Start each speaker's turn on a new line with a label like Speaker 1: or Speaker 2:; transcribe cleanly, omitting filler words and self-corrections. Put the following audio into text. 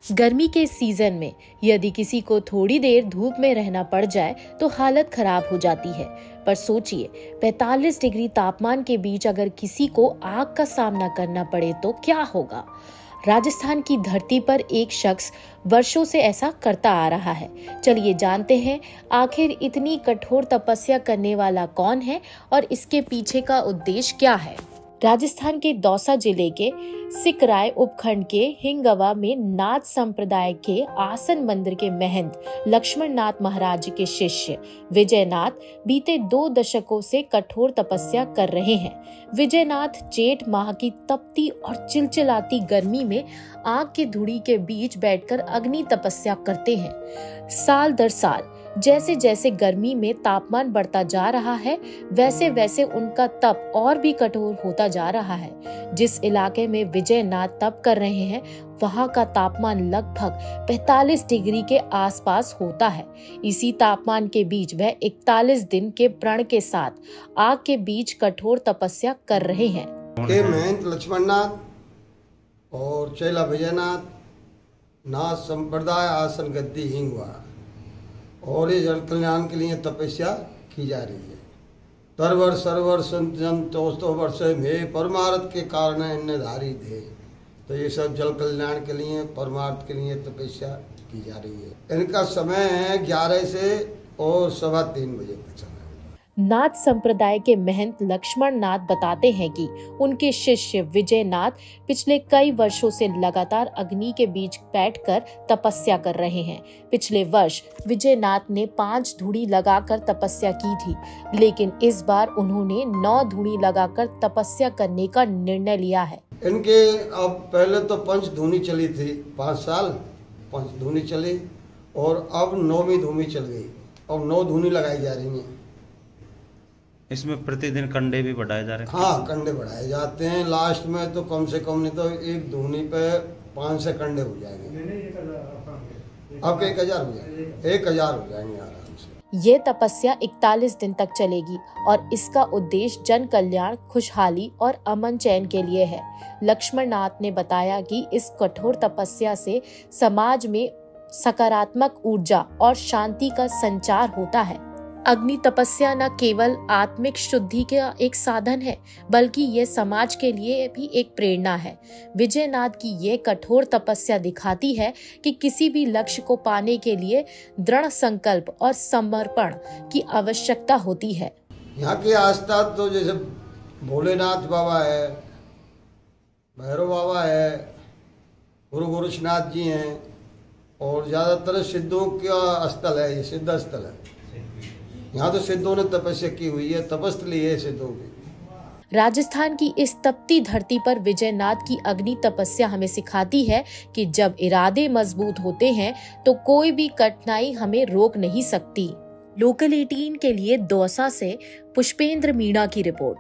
Speaker 1: गर्मी के सीजन में यदि किसी को थोड़ी देर धूप में रहना पड़ जाए तो हालत खराब हो जाती है। पर सोचिए, 45 डिग्री तापमान के बीच अगर किसी को आग का सामना करना पड़े तो क्या होगा। राजस्थान की धरती पर एक शख्स वर्षों से ऐसा करता आ रहा है। चलिए जानते हैं आखिर इतनी कठोर तपस्या करने वाला कौन है और इसके पीछे का उद्देश्य क्या है। राजस्थान के दौसा जिले के सिकराय उपखंड के हिंगवा में नाथ संप्रदाय के आसन मंदिर के महंत लक्ष्मण नाथ महाराज के शिष्य विजय नाथ बीते 2 दशकों से कठोर तपस्या कर रहे हैं। विजय नाथ जेठ माह की तपती और चिलचिलाती गर्मी में आग की धुड़ी के बीच बैठकर अग्नि तपस्या करते हैं। साल दर साल जैसे जैसे गर्मी में तापमान बढ़ता जा रहा है, वैसे वैसे उनका तप और भी कठोर होता जा रहा है। जिस इलाके में विजय नाथ तप कर रहे हैं, वहां का तापमान लगभग 45 डिग्री के आसपास होता है। इसी तापमान के बीच वह 41 दिन के प्रण के साथ आग के बीच कठोर तपस्या कर रहे हैं।
Speaker 2: के महंत लक्ष्मण नाथ और चेला विजयनाथ नाथ संप्रदाय आसन गद्दी हिंगवा और ये जन कल्याण के लिए तपस्या की जा रही है। तरवर सरवर संतजन 200 वर्ष में परमार्थ के कारण इन्हें धारी थे, तो ये सब जल कल्याण के लिए परमार्थ के लिए तपस्या की जा रही है। इनका समय है 11 से और 3:15 बजे तक समय।
Speaker 1: नाथ संप्रदाय के महंत लक्ष्मण नाथ बताते हैं कि उनके शिष्य विजय नाथ पिछले कई वर्षों से लगातार अग्नि के बीच बैठकर तपस्या कर रहे हैं। पिछले वर्ष विजय नाथ ने 5 धूणी लगाकर तपस्या की थी, लेकिन इस बार उन्होंने 9 धूणी लगाकर तपस्या करने का निर्णय लिया है।
Speaker 2: इनके अब पहले तो 5 धूनी चली थी, 5 साल 5 धूनी चली और अब 9वीं धूनी चल गई और 9 धूनी लगाई जा रही हैं।
Speaker 3: इसमें प्रतिदिन कंडे भी बढ़ाए जा रहे हैं।
Speaker 2: हाँ, कंडे बढ़ाए जाते हैं। लास्ट में तो कम से कम नहीं तो एक धूनी पे 5 से कंडे हो जाएंगे। अब 1000 हो जाएंगे, 1000 हो जाएंगे आराम से।
Speaker 1: ये तपस्या 41 दिन तक चलेगी और इसका उद्देश्य जन कल्याण, खुशहाली और अमन चैन के लिए है। लक्ष्मण नाथ ने बताया कि इस कठोर तपस्या से समाज में सकारात्मक ऊर्जा और शांति का संचार होता है। अग्नि तपस्या न केवल आत्मिक शुद्धि का एक साधन है, बल्कि ये समाज के लिए भी एक प्रेरणा है। विजय नाथ की ये कठोर तपस्या दिखाती है कि किसी भी लक्ष्य को पाने के लिए दृढ़ संकल्प और समर्पण की आवश्यकता होती है।
Speaker 2: यहाँ की आस्था तो जैसे भोलेनाथ बाबा है, भैरव बाबा है, गुरु गोरक्षनाथ जी हैं और ज़्यादातर सिद्धों का स्थल है, ये सिद्ध स्थल है। यहाँ तो सिद्धों ने तपस्या की हुई है, तपस्या है सिद्धों की।
Speaker 1: राजस्थान की इस तपती धरती पर विजय नाथ की अग्नि तपस्या हमें सिखाती है कि जब इरादे मजबूत होते हैं तो कोई भी कठिनाई हमें रोक नहीं सकती। लोकल 18 के लिए दौसा से पुष्पेंद्र मीणा की रिपोर्ट।